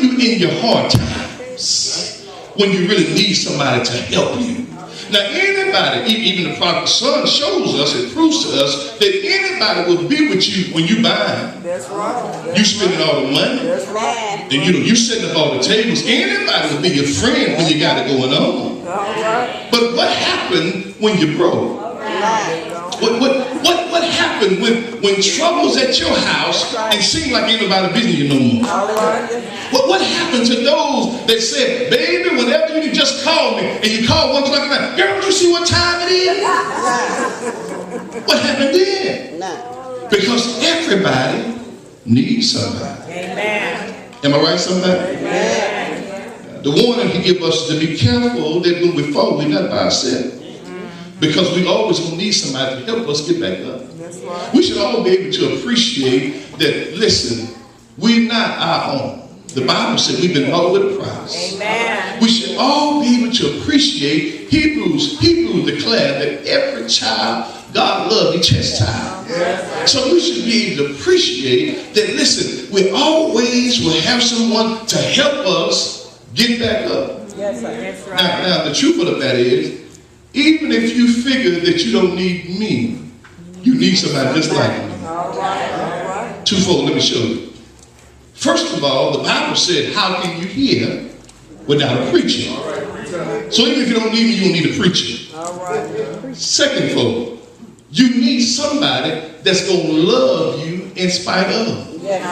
when you're in your hard times, when you really need somebody to help you. Now anybody, even the prodigal son shows us, it proves to us that anybody will be with you when you buy. That's right. You spending all the money. That's right. And you setting up all the tables. Anybody will be your friend when you got it going on. All right. But what happened when you broke? What happened when trouble's at your house and seem like ain't nobody visiting you no more? What happened to those that said, baby, whenever you just call me, and you call 1 o'clock at night, girl, don't you see what time it is? What happened then? Because everybody needs somebody. Amen. Am I right, somebody? Amen. The warning he gives us to be careful that when we fall, we're not by ourselves. Because we always will need somebody to help us get back up. That's right. We should all be able to appreciate that, listen, we're not our own. The Bible said we've been bought with a price. Amen. We should all be able to appreciate Hebrews declare that every child God loves, he chastised. Yes. So we should be able to appreciate that, listen, we always will have someone to help us get back up. Yes, sir. That's right. Now, the truth of the matter is, even if you figure that you don't need me, you need somebody just like me. All right. Twofold, let me show you. First of all, the Bible said, how can you hear without a preacher? So even if you don't need me, you don't need a preacher. All right. Second fold, you need somebody that's going to love you in spite of. Yes.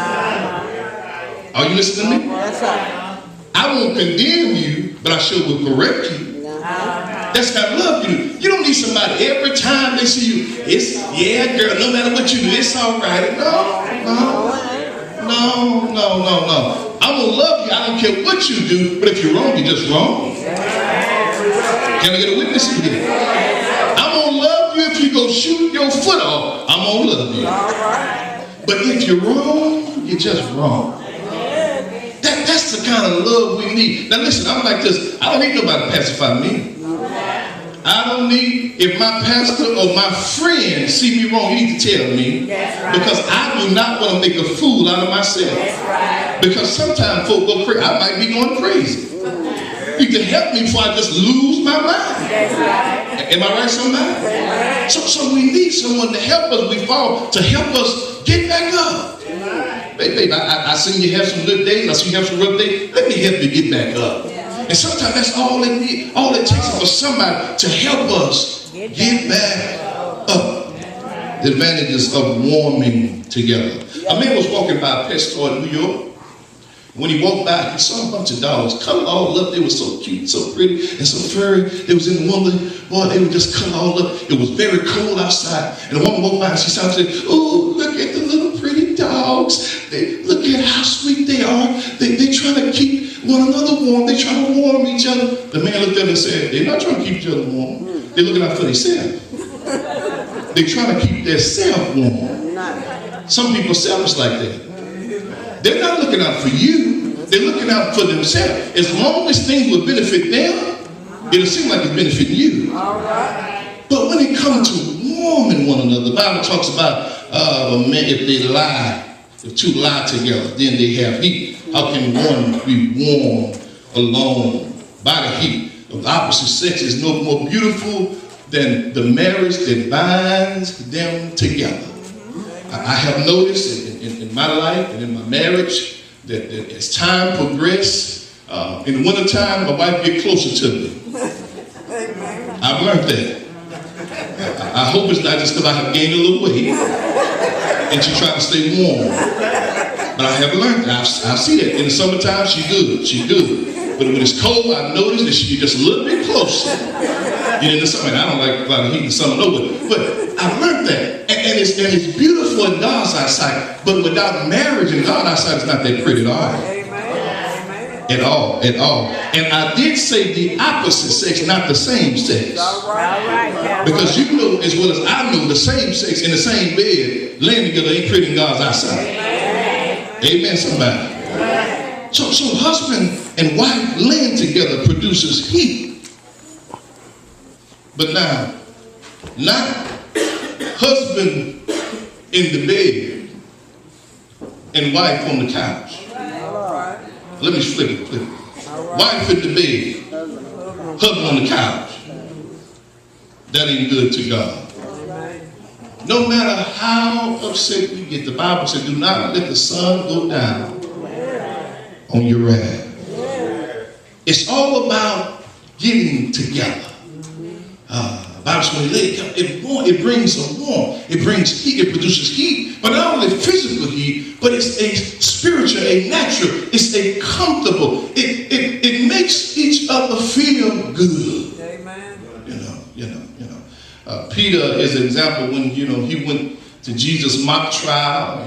Are you listening to me? Yes, sir. I won't condemn you, but I sure will correct you. That's how I love you. You don't need somebody every time they see you. It's, yeah, girl, no matter what you do, it's all right. No. I'm going to love you. I don't care what you do, but if you're wrong, you're just wrong. Can I get a witness in here? I'm going to love you if you go shoot your foot off. I'm going to love you. But if you're wrong, you're just wrong. That's the kind of love we need. Now listen, I'm like this. I don't need nobody to pacify me. I don't need, if my pastor or my friend see me wrong, you need to tell me. Because I do not want to make a fool out of myself. Because sometimes folk go crazy. I might be going crazy. You can help me before I just lose my mind. Am I right, somebody? So we need someone to help us. We fall to help us get back up. Babe, I seen you have some good days. I seen you have some rough days. Let me help you get back up. And sometimes that's all it needs. All it takes is for somebody to help us get back up. The advantages of warming together. A man was walking by a pet store in New York. When he walked by, he saw a bunch of dogs cuddled all up. They were so cute, so pretty, and so furry. They was in the woman. Boy, they were just cuddled all up. It was very cold outside. And the woman walked by and she started saying, oh, look at the little pretty dogs. Look at how sweet they are. They trying to keep one another warm. They trying to warm each other. The man looked at her and said, they're not trying to keep each other warm. They're looking out for themselves. They're trying to keep themselves warm. Some people are selfish like that. They're not looking out for you. They're looking out for themselves. As long as things will benefit them, it'll seem like it's benefiting you. But when it comes to warming one another, the Bible talks about men, if they lie, if two lie together, then they have heat. How can one be warm alone by the heat of the opposite sex? Is no more beautiful than the marriage that binds them together. I have noticed in my life and in my marriage that as time progresses, in the wintertime, my wife gets closer to me. I've learned that. I hope it's not just because I have gained a little weight and she trying to stay warm. But I have learned that. I see that. In the summertime, she's good. But when it's cold, I notice that she gets just a little bit closer. In the summer, I don't like a lot of heat in the summer, no, but I've learned that. And it's beautiful in God's eyesight, but without marriage in God's eyesight, it's not that pretty at all. At all. And I did say the opposite sex, not the same sex. Because you know as well as I know, the same sex in the same bed, laying together ain't pretty in God's eyesight. Amen, somebody. So husband and wife laying together produces heat. But now, not husband in the bed and wife on the couch. Let me flip it. Wife in the bed, husband on the couch. That ain't good to God. No matter how upset you get, the Bible said, do not let the sun go down on your wrath. It's all about getting together. The Bible says, it brings a warmth. It brings heat. It produces heat. But not only physical heat, but it's a spiritual, a natural. It's a comfortable. It makes each other feel good. Amen. Peter is an example when, he went to Jesus' mock trial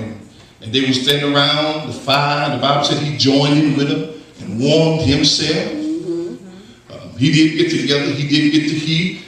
and they were standing around the fire. The Bible said he joined in with them and warmed himself. He did get together. He did get the heat.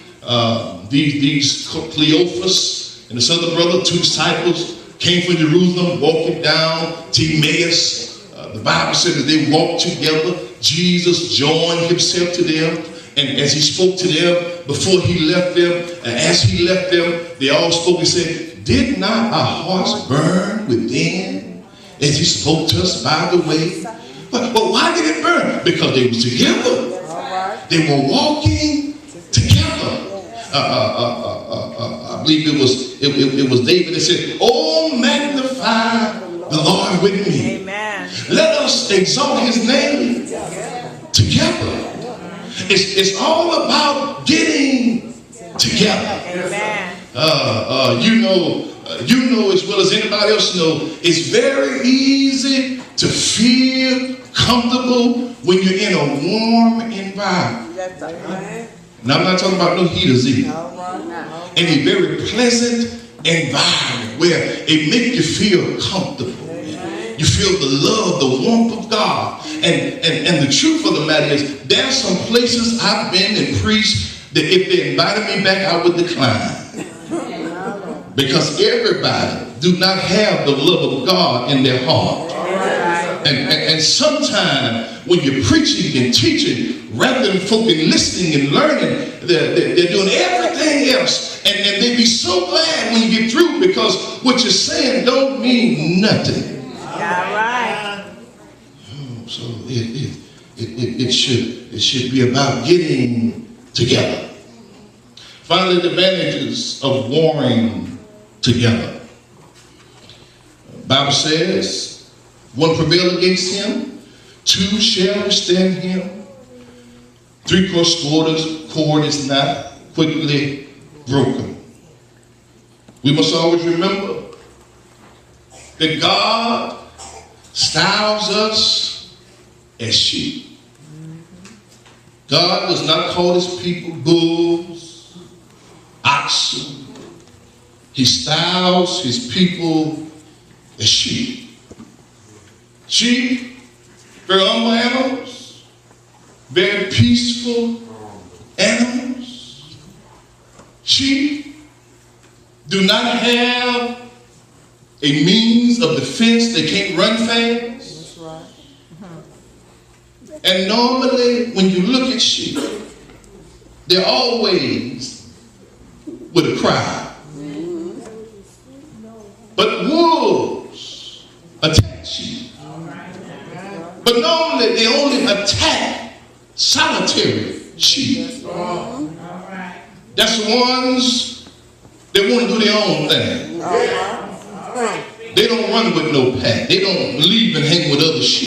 These Cleophas and this other brother, 2 disciples, came from Jerusalem, walking down to Emmaus. The Bible said that they walked together. Jesus joined himself to them. And as he spoke to them, before he left them, and as he left them, they all spoke and said, did not our hearts burn within as he spoke to us by the way? But why did it burn? Because they were together. They were walking together. I believe it was David that said, oh, magnify the Lord with me. Amen. Let us exalt his name together. It's all about getting together. Amen. You know as well as anybody else know, it's very easy to feel comfortable when you're in a warm environment. And I'm not talking about no heaters either. In a very pleasant environment where it makes you feel comfortable. You feel the love, the warmth of God. And the truth of the matter is, there's some places I've been and preached that if they invited me back, I would decline. Because everybody do not have the love of God in their heart. And sometimes when you're preaching and teaching, rather than folk in listening and learning, they're doing everything else. And they be so glad when you get through, because what you're saying don't mean nothing. So it should be about getting together. Finally, the advantages of warring together. The Bible says, one prevail against him, 2 shall withstand him. 3/4 cord is not quickly broken. We must always remember that God styles us as sheep. God does not call his people bulls, oxen. He styles his people as sheep. Sheep, very humble animals, very peaceful animals. Sheep do not have a means of defense. They can't run fast. That's right. And normally, when you look at sheep, they're always with a cry. But wolves attack sheep. But normally, they only attack solitary sheep. That's the ones that want to do their own thing. They don't run with no pack. They don't leave and hang with other sheep.